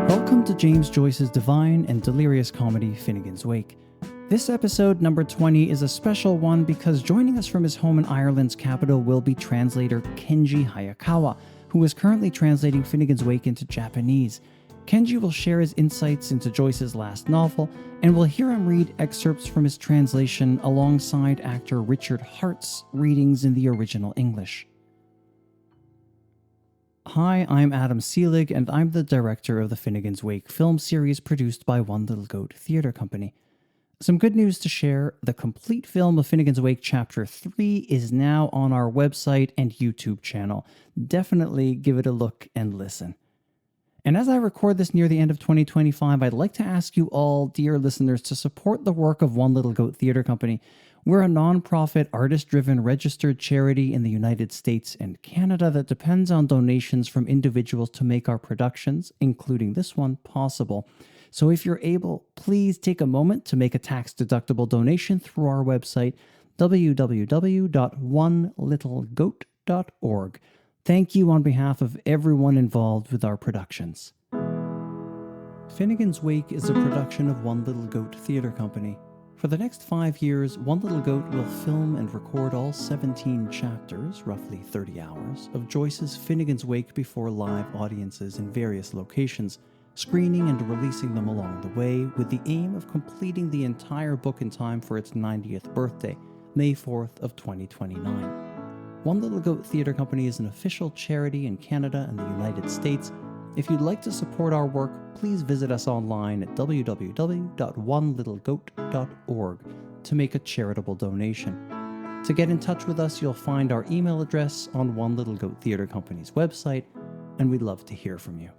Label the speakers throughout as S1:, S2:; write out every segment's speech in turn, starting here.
S1: Welcome to James Joyce's divine and delirious comedy, Finnegans Wake. This episode, number 20, is a special one because joining us from his home in Ireland's capital will be translator Kenji Hayakawa, who is currently translating Finnegans Wakeinto Japanese. Kenji will share his insights into Joyce's last novel, and we'll hear him read excerpts from his translation alongside actor Richard Harte'sreadings in the original English. Hi, I'm Adam Seelig, and I'm the director of the Finnegans Wake film series produced by One Little Goat Theatre Company. Some good news to share: the complete film of Finnegans Wake Chapter 3 is now on our website and YouTube channel. Definitely give it a look and listen. And as I record this near the end of 2025, I'd like to ask you all, dear listeners, to support the work of One Little Goat Theatre Company. We're a non-profit, artist-driven, registered charity in the United States and Canada that depends on donations from individuals to make our productions, including this one, possible. So if you're able, please take a moment to make a tax-deductible donation through our website, www.onelittlegoat.org. Thank you on behalf of everyone involved with our productions. Finnegans Wake is a production of One Little Goat Theatre Company. For the next 5 years, One Little Goat will film and record all 17 chapters, roughly 30 hours, of Joyce's Finnegans Wake before live audiences in various locations, screening and releasing them along the way with the aim of completing the entire book in time for its 90th birthday, May 4th of 2029. One Little Goat Theatre Company is an official charity in Canada and the United States. If you'd like to support our work, please visit us online at www.onelittlegoat.org to make a charitable donation. To get in touch with us, you'll find our email address on One Little Goat Theatre Company's website, and we'd love to hear from you.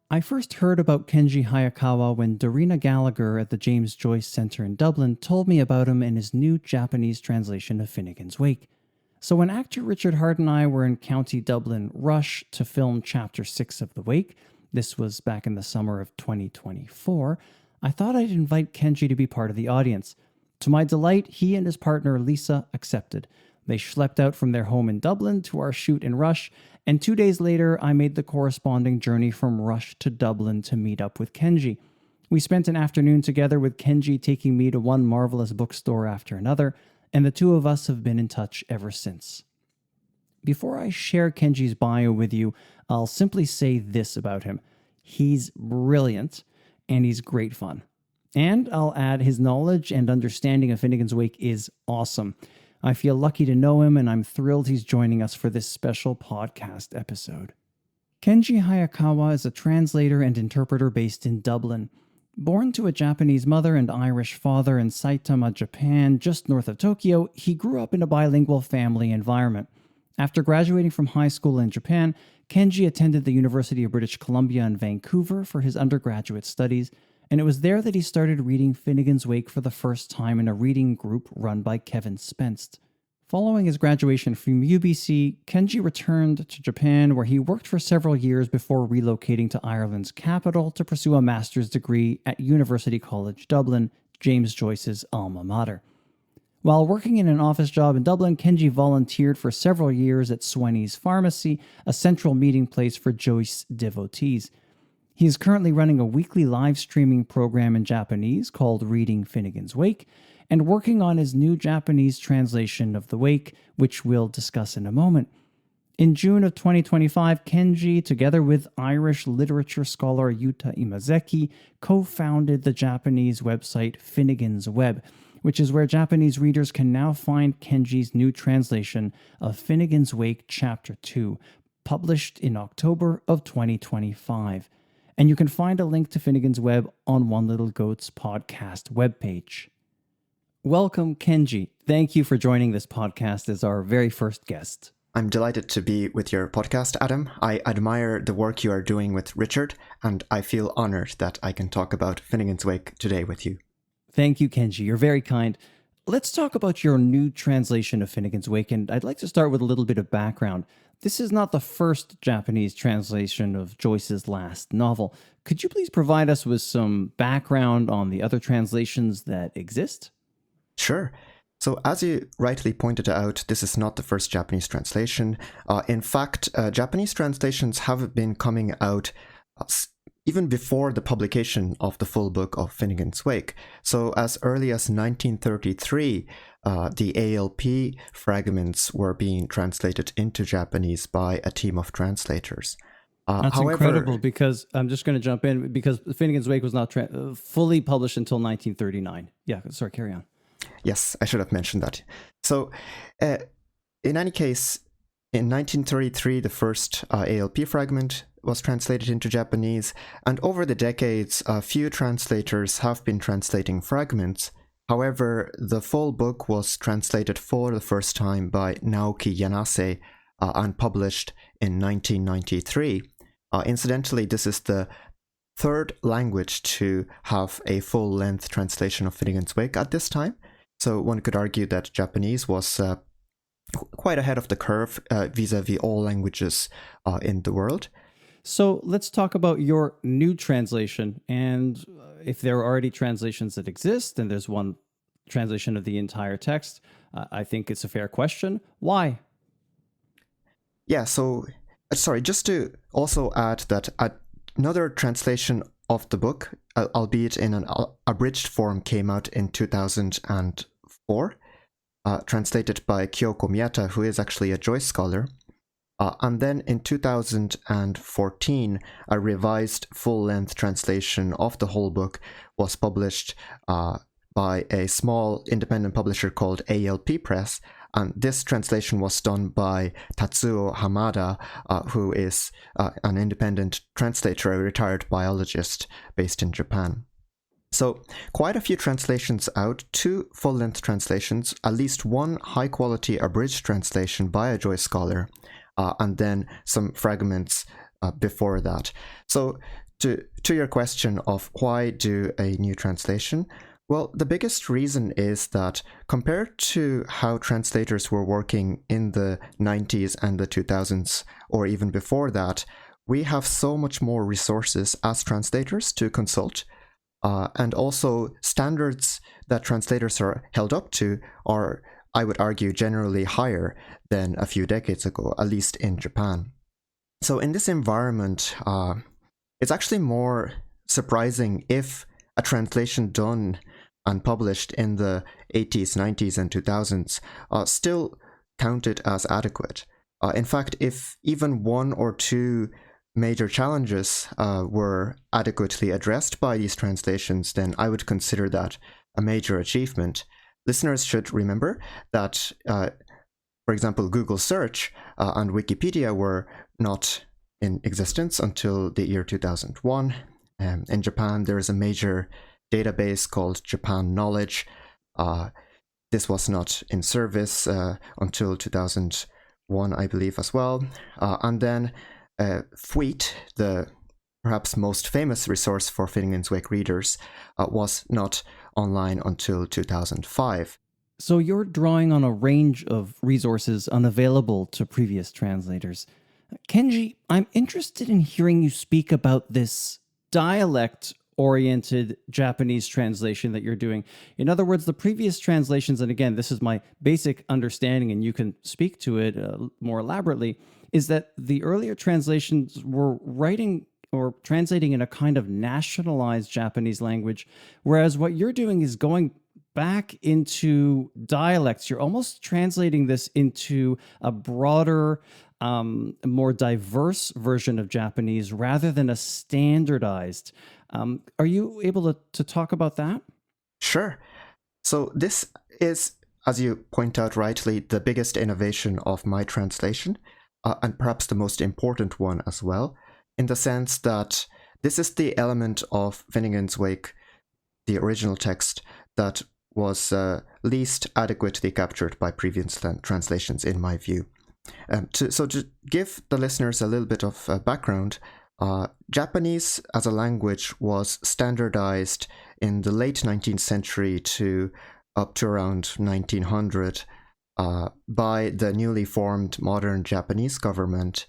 S1: I first heard about Kenji Hayakawa when DarinaGallagher at the James Joyce Centre in Dublin told me about him and his new Japanese translation of Finnegans Wake. So when actor Richard Harte and I were in County Dublin, Rush, to film Chapter 6 of The Wake, this was back in the summer of 2024, I thought I'd invite Kenji to be part of the audience. To my delight, he and his partner Lisa accepted. They schlepped out from their home in Dublin to our shoot in Rush, and 2 days later I made the corresponding journey from Rush to Dublin to meet up with Kenji. We spent an afternoon together with Kenji taking me to one marvelous bookstore after another, and the two of us have been in touch ever since. Before I share Kenji's bio with you, I'll simply say this about him. He's brilliant, and he's great fun. And I'll add, his knowledge and understanding of Finnegans Wake is awesome. I feel lucky to know him, and I'm thrilled he's joining us for this special podcast episode. Kenji Hayakawa is a translator and interpreter based in Dublin. Born to a Japanese mother and Irish father in Saitama, Japan, just north of Tokyo, he grew up in a bilingual family environment. After graduating from high school in Japan, Kenji attended the University of British Columbia in Vancouver for his undergraduate studies, and it was there that he started reading Finnegans Wake for the first time in a reading group run by Kevin Spenst. Following his graduation from UBC, Kenji returned to Japan, where he worked for several years before relocating to Ireland's capital to pursue a master's degree at University College Dublin, James Joyce's alma mater. While working in an office job in Dublin, Kenji volunteered for several years at Sweny's Pharmacy, a central meeting place for Joyce devotees. He is currently running a weekly live streaming program in Japanese called Reading Finnegans Wake, and working on his new Japanese translation of The Wake, which we'll discuss in a moment. In June of 2025, Kenji, together with Irish literature scholar Yuta Imazeki, co-founded the Japanese website Finnegans Web, which is where Japanese readers can now find Kenji's new translation of Finnegans Wake Chapter 2, published in October of 2025. And you can find a link to Finnegans Web on One Little Goat's podcast webpage. Welcome, Kenji. Thank you for joining this podcast as our very first guest.
S2: I'm delighted to be with your podcast, Adam. I admire the work you are doing with Richard, and I feel honored that I can talk about Finnegans Wake today with you.
S1: Thank you, Kenji. You're very kind. Let's talk about your new translation of Finnegans Wake, and I'd like to start with a little bit of background. This is not the first Japanese translation of Joyce's last novel. Could you please provide us with some background on the other translations that exist?
S2: Sure. So as you rightly pointed out, this is not the first Japanese translation. In fact, Japanese translations have been coming out even before the publication of the full book of Finnegans Wake. So as early as 1933, the ALP fragments were being translated into Japanese by a team of translators.
S1: That's incredible, because I'm just going to jump in, because Finnegans Wake was not fully published until 1939. Yeah, sorry, carry on.
S2: Yes, I should have mentioned that. So in any case, in 1933, the first ALP fragment was translated into Japanese, and over the decades, a few translators have been translating fragments. However, the full book was translated for the first time by Naoki Yanase and published in 1993. Incidentally, this is the third language to have a full-length translation of Finnegans Wake at this time. So one could argue that Japanese was quite ahead of the curve vis-a-vis all languages in the world.
S1: So let's talk about your new translation. And if there are already translations that exist, and there's one translation of the entire text, I think it's a fair question. Why?
S2: Yeah, so, sorry, just to also add that another translation of the book, albeit in an abridged form, came out in 2004, translated by Kyoko Miyata, who is actually a Joyce scholar. And then in 2014, a revised full-length translation of the whole book was published by a small independent publisher called ALP Press. And this translation was done by Tatsuo Hamada, who is an independent translator, a retired biologist based in Japan. So quite a few translations out, 2 full-length translations, at least 1 high-quality abridged translation by a Joyce scholar, and then some fragments before that. So to your question of why do a new translation, well, the biggest reason is that compared to how translators were working in the 90s and the 2000s, or even before that, we have so much more resources as translators to consult. And also standards that translators are held up to are, I would argue, generally higher than a few decades ago, at least in Japan. So in this environment, it's actually more surprising if a translation done and published in the 80s, 90s, and 2000s still counted as adequate. In fact, if even 1 or 2 major challenges were adequately addressed by these translations, then I would consider that a major achievement. Listeners should remember that, for example, Google search and Wikipedia were not in existence until the year 2001. In Japan, there is a major database called Japan Knowledge. This was not in service until 2001, I believe, as well. And then Fweet, the perhaps most famous resource for Finnegans Wake readers, was not online until 2005.
S1: So you're drawing on a range of resources unavailable to previous translators. Kenji, I'm interested in hearing you speak about this dialect-oriented Japanese translation that you're doing. In other words, the previous translations, and again, this is my basic understanding, and you can speak to it more elaborately, is that the earlier translations were writing or translating in a kind of nationalized Japanese language, whereas what you're doing is going back into dialects. You're almost translating this into a broader, more diverse version of Japanese rather than a standardized. Are you able to talk about that?
S2: Sure. So this is, as you point out rightly, the biggest innovation of my translation, and perhaps the most important one as well, in the sense that this is the element of Finnegans Wake, the original text, that was least adequately captured by previous translations, in my view. So to give the listeners a little bit of background, Japanese as a language was standardized in the late 19th century to up to around 1900 by the newly formed modern Japanese government.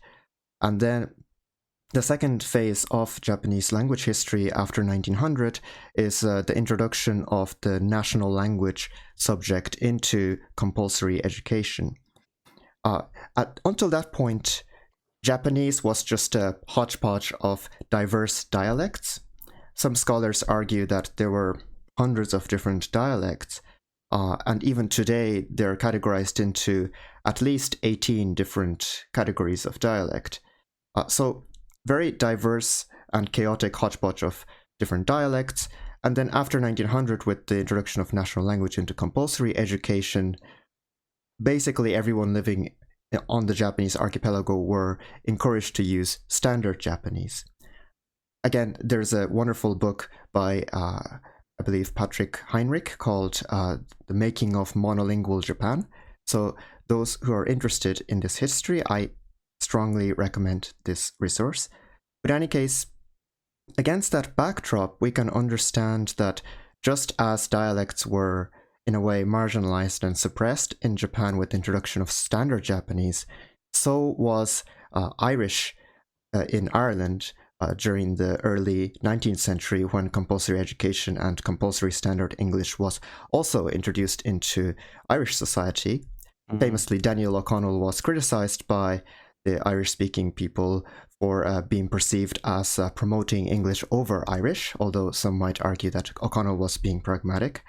S2: And then the second phase of Japanese language history after 1900 is the introduction of the national language subject into compulsory education. Until that point, Japanese was just a hodgepodge of diverse dialects. Some scholars argue that there were hundreds of different dialects, and even today they're categorized into at least 18 different categories of dialect. So very diverse and chaotic hodgepodge of different dialects. And then after 1900, with the introduction of national language into compulsory education, basically everyone living on the Japanese archipelago were encouraged to use standard Japanese. Again, there's a wonderful book by, I believe, Patrick Heinrich called The Making of Monolingual Japan. So those who are interested in this history, I strongly recommend this resource. But in any case, against that backdrop, we can understand that just as dialects were in a way marginalized and suppressed in Japan with the introduction of standard Japanese, so was Irish in Ireland during the early 19th century, when compulsory education and compulsory standard English was also introduced into Irish society. Famously, Daniel O'Connell was criticized by the Irish-speaking people for being perceived as promoting English over Irish, although some might argue that O'Connell was being pragmatic.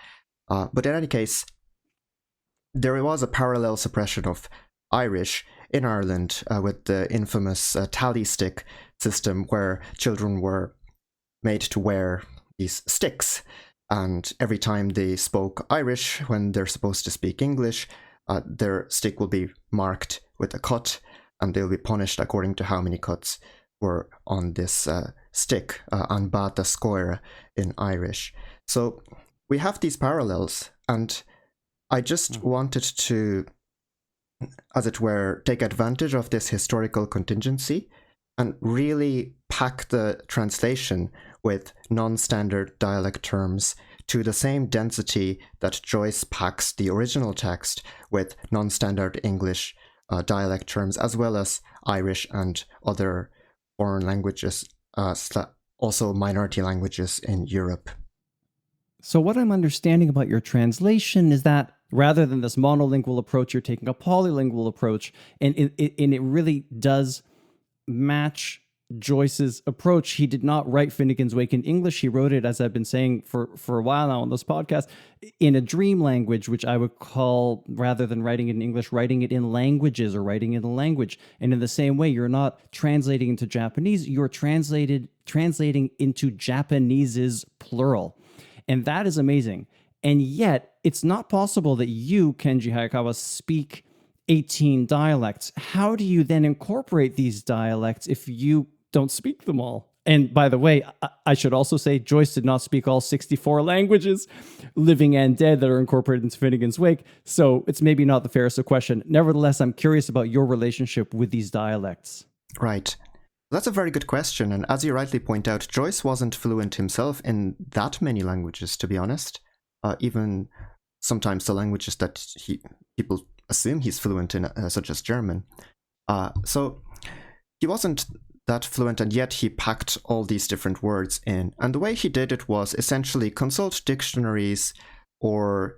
S2: But in any case, there was a parallel suppression of Irish in Ireland with the infamous tally stick system, where children were made to wear these sticks, and every time they spoke Irish when they're supposed to speak English, their stick will be marked with a cut, and they'll be punished according to how many cuts were on this stick, an bata scoire in Irish. So we have these parallels, and I just wanted to, as it were, take advantage of this historical contingency and really pack the translation with non-standard dialect terms to the same density that Joyce packs the original text with non-standard English dialect terms, as well as Irish and other foreign languages, also minority languages in Europe.
S1: So what I'm understanding about your translation is that rather than this monolingual approach, you're taking a polylingual approach, and it really does match Joyce's approach. He did not write Finnegans Wake in English. He wrote it, as I've been saying for a while now on this podcast, in a dream language, which I would call, rather than writing it in English, writing it in languages or writing in a language. And in the same way, you're not translating into Japanese, you're translating into Japanese's plural. And that is amazing. And yet, it's not possible that you, Kenji Hayakawa, speak 18 dialects. How do you then incorporate these dialects if you don't speak them all? And by the way, I should also say Joyce did not speak all 64 languages, living and dead, that are incorporated into Finnegans Wake. So it's maybe not the fairest of question. Nevertheless, I'm curious about your relationship with these dialects.
S2: Right. That's a very good question. And as you rightly point out, Joyce wasn't fluent himself in that many languages, to be honest. Even sometimes the languages that people assume he's fluent in, such as German. So he wasn't that fluent, and yet he packed all these different words in. And the way he did it was essentially consult dictionaries or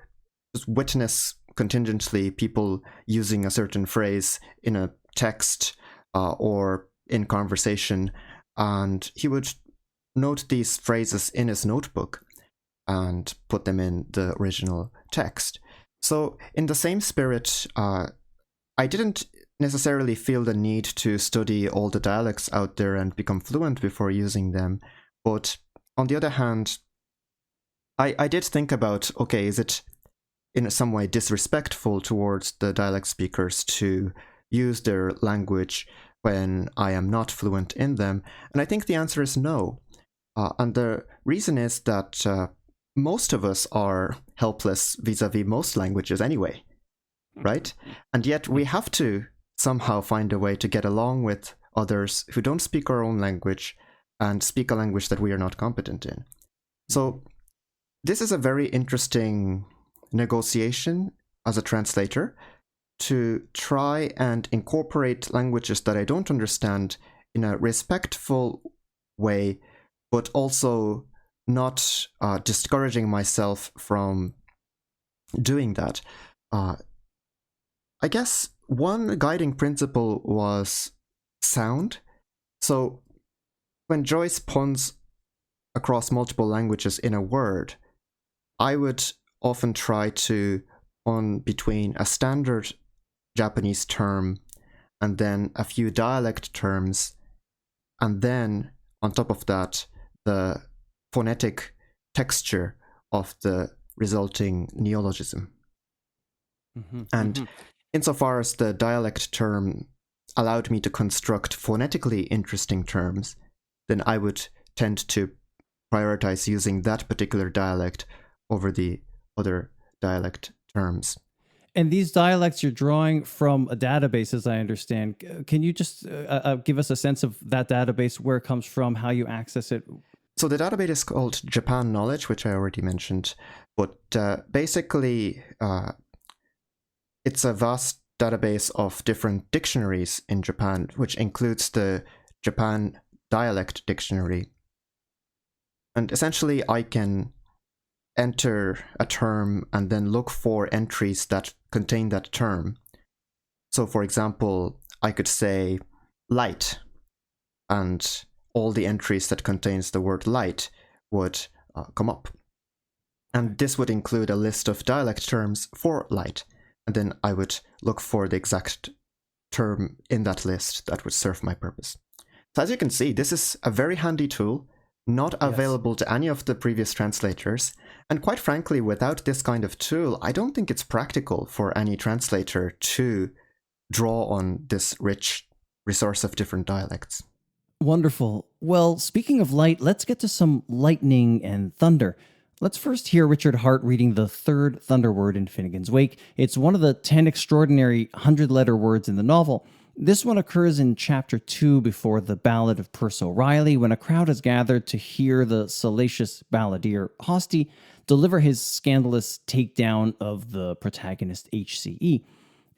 S2: just witness contingently people using a certain phrase in a text or in conversation, and he would note these phrases in his notebook and put them in the original text. So in the same spirit, I didn't necessarily feel the need to study all the dialects out there and become fluent before using them. But on the other hand, I did think about, okay, is it in some way disrespectful towards the dialect speakers to use their language when I am not fluent in them? And I think the answer is no. And the reason is that most of us are helpless vis-a-vis most languages anyway, right? And yet we have to somehow find a way to get along with others who don't speak our own language and speak a language that we are not competent in. So this is a very interesting negotiation as a translator, to try and incorporate languages that I don't understand in a respectful way, but also not discouraging myself from doing that. I guess one guiding principle was sound. So when Joyce puns across multiple languages in a word, I would often try to pun between a standard Japanese term and then a few dialect terms, and then on top of that, the phonetic texture of the resulting neologism. And insofar as the dialect term allowed me to construct phonetically interesting terms, then I would tend to prioritize using that particular dialect over the other dialect terms.
S1: And these dialects you're drawing from a database, as I understand. Can you just give us a sense of that database, where it comes from, how you access it?
S2: So the database is called Japan Knowledge, which I already mentioned. But basically, it's a vast database of different dictionaries in Japan, which includes the Japan Dialect Dictionary. And essentially, I can enter a term and then look for entries that contain that term. So, for example, I could say light, and all the entries that contains the word light would come up. And this would include a list of dialect terms for light. And then I would look for the exact term in that list that would serve my purpose. So as you can see, this is a very handy tool, not available to any of the previous translators. And quite frankly, without this kind of tool, I don't think it's practical for any translator to draw on this rich resource of different dialects.
S1: Wonderful. Well, speaking of light, let's get to some lightning and thunder. Let's first hear Richard Harte reading the third thunder word in Finnegans Wake. It's one of the 10 extraordinary 100-letter words in the novel. This one occurs in Chapter 2 before the Ballad of Perce O'Reilly, when a crowd has gathered to hear the salacious balladeer Hosty deliver his scandalous takedown of the protagonist HCE.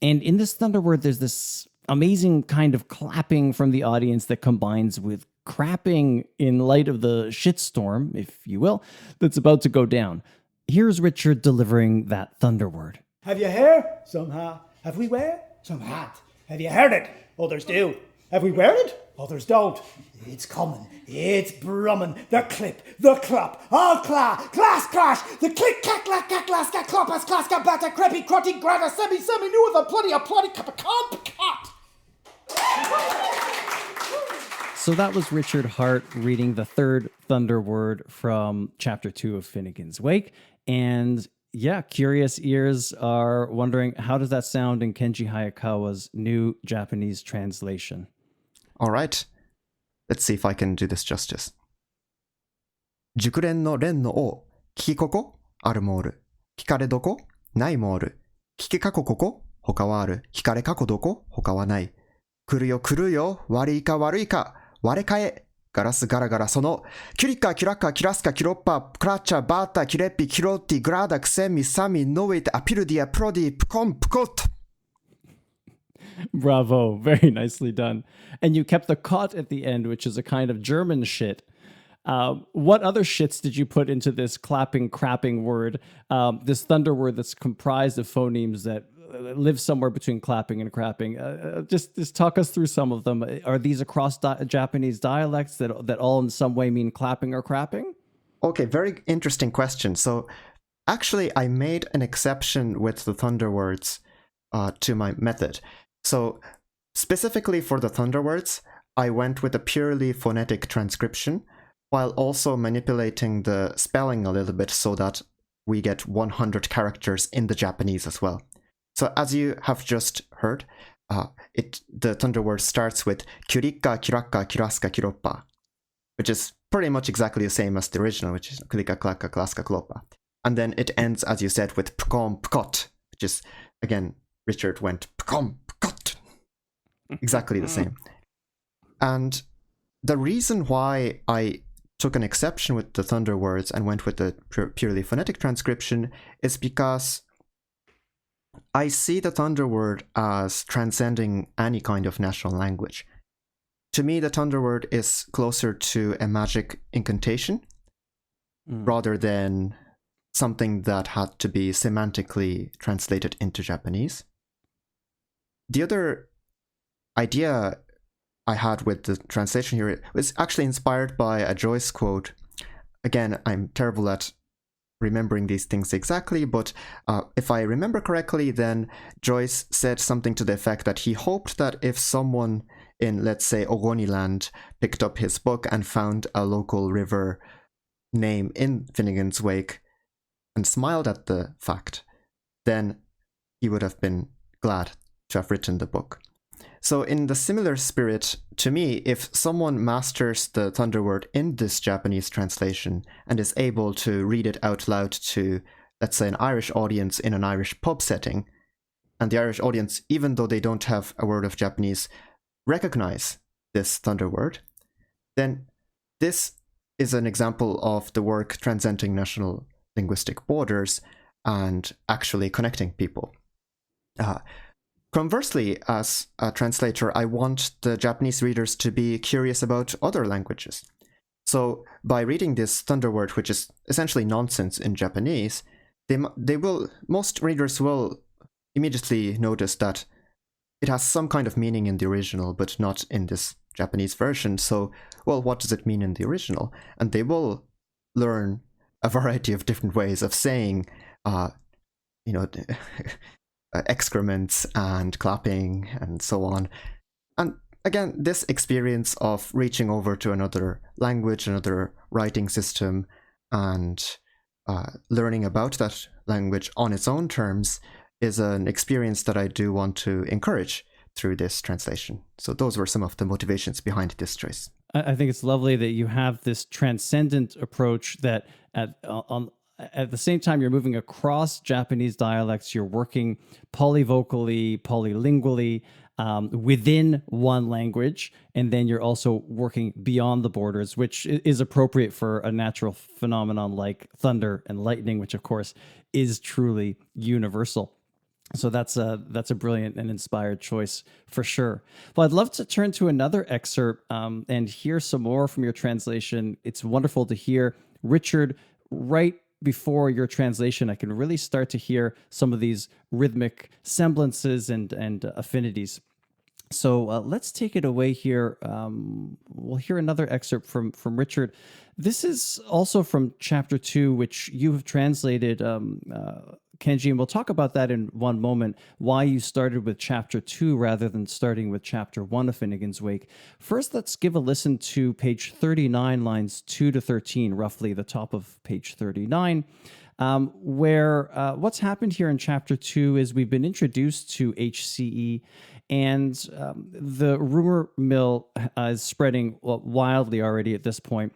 S1: And in this thunder word, there's this amazing kind of clapping from the audience that combines with crapping in light of the shitstorm, if you will, that's about to go down. Here's Richard delivering that thunder word.
S3: Have you heard? Some ha. Have we wear? Some hat. Have you heard it? Others do. Have we wear it? Others don't. It's coming. It's brumming. The clip. The clop. All class crash. The click cack lack cack lass cack clop as class cack batter creppy crotty grata semi new with a ploddy cup of comp.
S1: So that was Richard Harte reading the third thunder word from Chapter 2 of Finnegans Wake. And yeah, curious ears are wondering, how does that sound in Kenji Hayakawa's new Japanese translation?
S2: All right. Let's see if I can do this justice. 熟練の練の王、聞きここ、あるもおる。聞かれどこ、ないもおる。聞きかこここ、他はある。聞かれかこどこ、他はない。来るよ、悪いか悪いか、割れ替え。ガラスガラガラその、キュリカ、キュラッカ、キュラスカ、キュロッパ、クラッチャ、バータ、キュレッピ、キュロッティ、グラダ、クセミ、サミ、ノウイテ、アピルディア、プロディ、プコン、プコット。
S1: Bravo. Very nicely done. And you kept the cot at the end, which is a kind of German shit. What other shits did you put into this clapping, crapping word, this thunder word that's comprised of phonemes that live somewhere between clapping and crapping? Just talk us through some of them. Are these across Japanese dialects that all in some way mean clapping or crapping?
S2: Okay, very interesting question. So actually, I made an exception with the thunder words to my method. So specifically for the thunder words, I went with a purely phonetic transcription, while also manipulating the spelling a little bit so that we get 100 characters in the Japanese as well. So as you have just heard, the thunder word starts with kyurika, kyuraka, kyuraska, kyuroppa, which is pretty much exactly the same as the original, which is kurika, klaka, klaska, kloppa. And then it ends, as you said, with pkom, pkot, which is, again, Richard went pkom, pkot. Exactly the same. And the reason why I took an exception with the thunder words and went with the purely phonetic transcription is because I see the thunder word as transcending any kind of national language. to me, the Thunder word is closer to a magic incantation rather than something that had to be semantically translated into Japanese. The other idea I had with the translation here was actually inspired by a Joyce quote. Again, I'm terrible at remembering these things exactly, but if I remember correctly, then Joyce said something to the effect that he hoped that if someone in, let's say, Ogoniland picked up his book and found a local river name in Finnegans Wake and smiled at the fact, then he would have been glad to have written the book. So in the similar spirit, to me, if someone masters the Thunder word in this Japanese translation and is able to read it out loud to, let's say, an Irish audience in an Irish pub setting, and the Irish audience, even though they don't have a word of Japanese, recognize this Thunder word, then this is an example of the work transcending national linguistic borders and actually connecting people. Conversely, as a translator, I want the Japanese readers to be curious about other languages. So by reading this Thunder word, which is essentially nonsense in Japanese, most readers will immediately notice that it has some kind of meaning in the original, but not in this Japanese version. So, well, what does it mean in the original? And they will learn a variety of different ways of saying, excrements and clapping and so on. And again, this experience of reaching over to another language, another writing system, and learning about that language on its own terms is an experience that I do want to encourage through this translation. So those were some of the motivations behind this choice.
S1: I think it's lovely that you have this transcendent approach that at the same time you're moving across Japanese dialects, you're working polyvocally, polylingually within one language, and then you're also working beyond the borders, which is appropriate for a natural phenomenon like thunder and lightning, which of course is truly universal. So that's a brilliant and inspired choice for sure. Well, I'd love to turn to another excerpt and hear some more from your translation. It's wonderful to hear, Richard, right before your translation, I can really start to hear some of these rhythmic semblances and affinities. So let's take it away here. We'll hear another excerpt from Richard. This is also from Chapter 2, which you have translated, Kenji, and we'll talk about that in one moment, why you started with Chapter 2 rather than starting with Chapter 1 of Finnegans Wake. First, let's give a listen to page 39, lines 2 to 13, roughly the top of page 39, where what's happened here in Chapter 2 is we've been introduced to HCE, and the rumor mill is spreading wildly already at this point.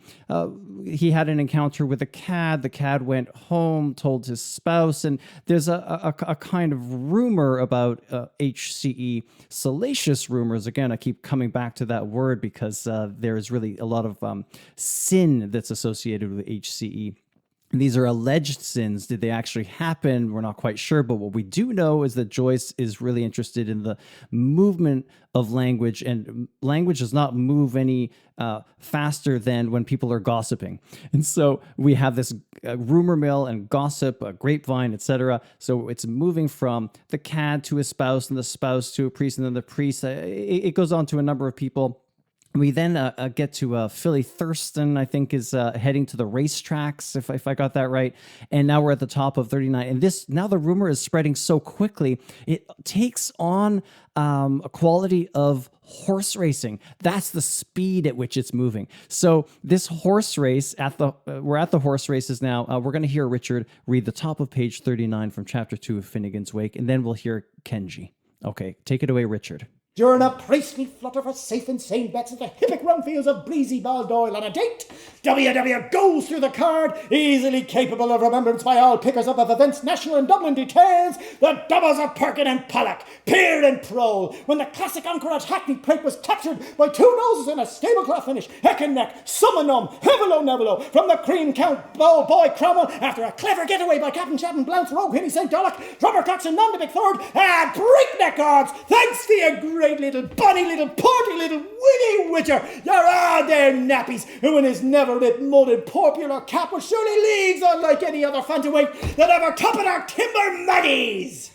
S1: He had an encounter with a cad. The cad went home, told his spouse, and there's a kind of rumor about HCE, salacious rumors. Again, I keep coming back to that word because there is really a lot of sin that's associated with HCE. These are alleged sins. Did they actually happen? We're not quite sure. But what we do know is that Joyce is really interested in the movement of language, and language does not move any faster than when people are gossiping. And so we have this rumor mill and gossip, a grapevine, etc. So it's moving from the cad to a spouse, and the spouse to a priest, and then the priest. It goes on to a number of people. We then get to Philly Thurston, I think, is heading to the racetracks, if I got that right. And now we're at the top of 39. And now the rumor is spreading so quickly, it takes on a quality of horse racing. That's the speed at which it's moving. So this horse race, we're at the horse races now. We're going to hear Richard read the top of page 39 from Chapter 2 of Finnegans Wake, and then we'll hear Kenji. Okay, take it away, Richard.
S3: During a priestly flutter for safe and sane bets at the hippic run fields of Breezy Baldoyle on a date, WW goes through the card, easily capable of remembrance by all pickers up of events national and Dublin details, the doubles of Perkin and Pollock, Peer and Prole, when the classic Anchorage Hackney plate was captured by two noses in a stablecloth finish, heck and neck, Summonum, Hevelo Nevelo, from the Cream Count Boy Cromwell, after a clever getaway by Captain Chapman, Blount's Rogue, Henny St. Dollock, Robert Coxon, Nondebic third, and breakneck odds, thanks to you great little bonny little porty little Witcher, you're all their nappies, who in his never-lit, molded, popular cap will surely leaves unlike any other fantomweight that ever toppled our timber maggies.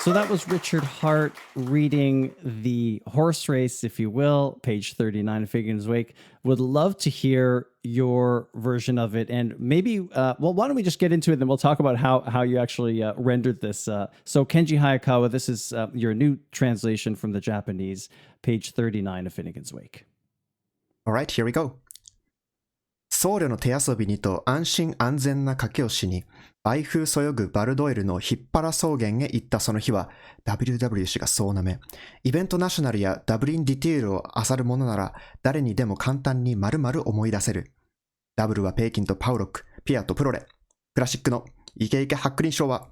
S1: So that was Richard Hart reading the horse race, if you will, page 39 of Finnegans Wake. Would love to hear your version of it. And maybe, why don't we just get into it, and then we'll talk about how you actually rendered this. So Kenji Hayakawa, this is your new translation from the Japanese, page 39 of Finnegans Wake.
S2: All right, here we go. 僧侶の手遊びにと安心安全な駆け押しに、哀風そよぐバルドイルのヒッパラ草原へ行ったその日は、WW 氏がそうなめ、イベントナショナルやダブリンディティールを漁るものなら、誰にでも簡単に丸々思い出せる。ダブルはペイキンとパウロック、ピアとプロレ。クラシックのイケイケハックリン賞は、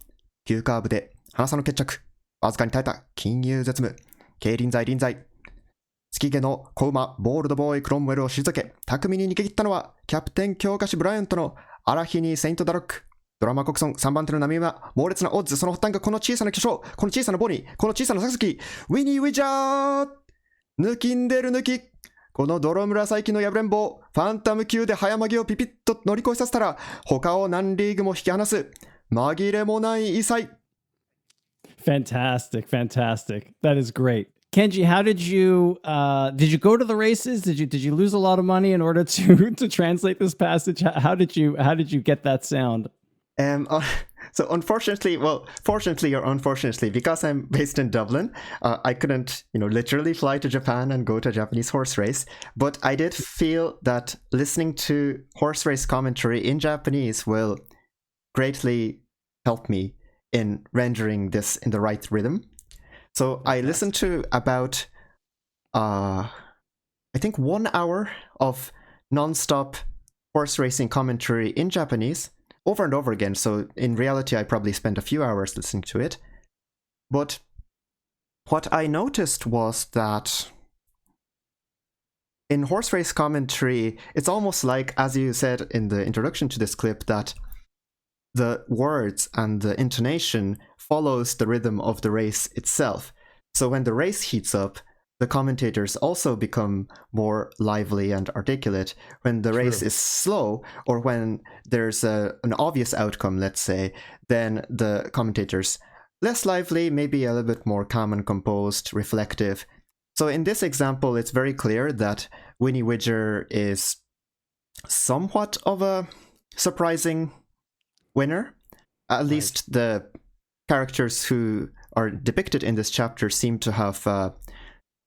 S2: 急カーブで鼻差の決着、わずかに耐えた金融絶務、競輪剤臨在。月毛の小馬ボールドボーイクロンウェルを退け、巧みに逃げ切ったのはキャプテン強化士ブライアントのアラヒニー・セイント・ダロック。ドラマ国村3番手の波は猛烈なオッズ、その発端がこの小さな巨匠、この小さなボニー、この小さなサクキ、ウィニー・ウィジャー抜きんでる抜き。この泥紫の破れん坊、ファンタム級で早まぎをピピッと乗り越えさせたら、他を何リーグも引き離す。紛れもない異彩。
S1: Fantastic. That is great. Kenji, how did you go to the races? Did you lose a lot of money in order to translate this passage? How did you get that sound?
S2: So fortunately or unfortunately, because I'm based in Dublin, I couldn't, literally fly to Japan and go to a Japanese horse race. But I did feel that listening to horse race commentary in Japanese will greatly help me in rendering this in the right rhythm. So I listened to about, I think 1 hour of non-stop horse racing commentary in Japanese over and over again. So in reality, I probably spent a few hours listening to it. But what I noticed was that in horse race commentary, it's almost like, as you said in the introduction to this clip, that the words and the intonation follows the rhythm of the race itself. So when the race heats up, the commentators also become more lively and articulate. When the race is slow, or when there's an obvious outcome, let's say, then the commentators less lively, maybe a little bit more calm and composed, reflective. So in this example, it's very clear that Winnie Widger is somewhat of a surprising winner. At least the characters who are depicted in this chapter seem to have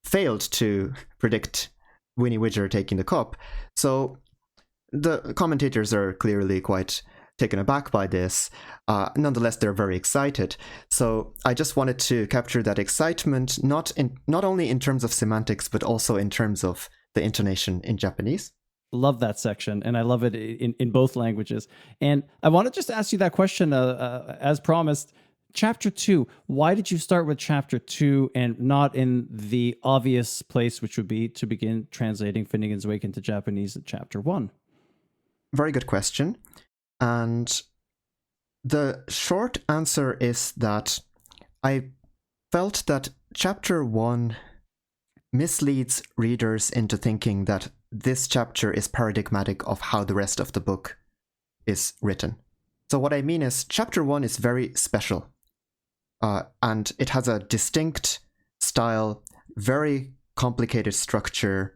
S2: failed to predict Winnie Widger taking the cup. So the commentators are clearly quite taken aback by this. Nonetheless, they're very excited. So I just wanted to capture that excitement, not only in terms of semantics, but also in terms of the intonation in Japanese.
S1: Love that section, and I love it in both languages. And I want to just ask you that question, as promised. Chapter 2, why did you start with Chapter 2 and not in the obvious place, which would be to begin translating Finnegans Wakeinto Japanese at Chapter 1?
S2: Very good question. And the short answer is that I felt that Chapter 1 misleads readers into thinking that this chapter is paradigmatic of how the rest of the book is written. So what I mean is, Chapter 1 is very special. And it has a distinct style, very complicated structure.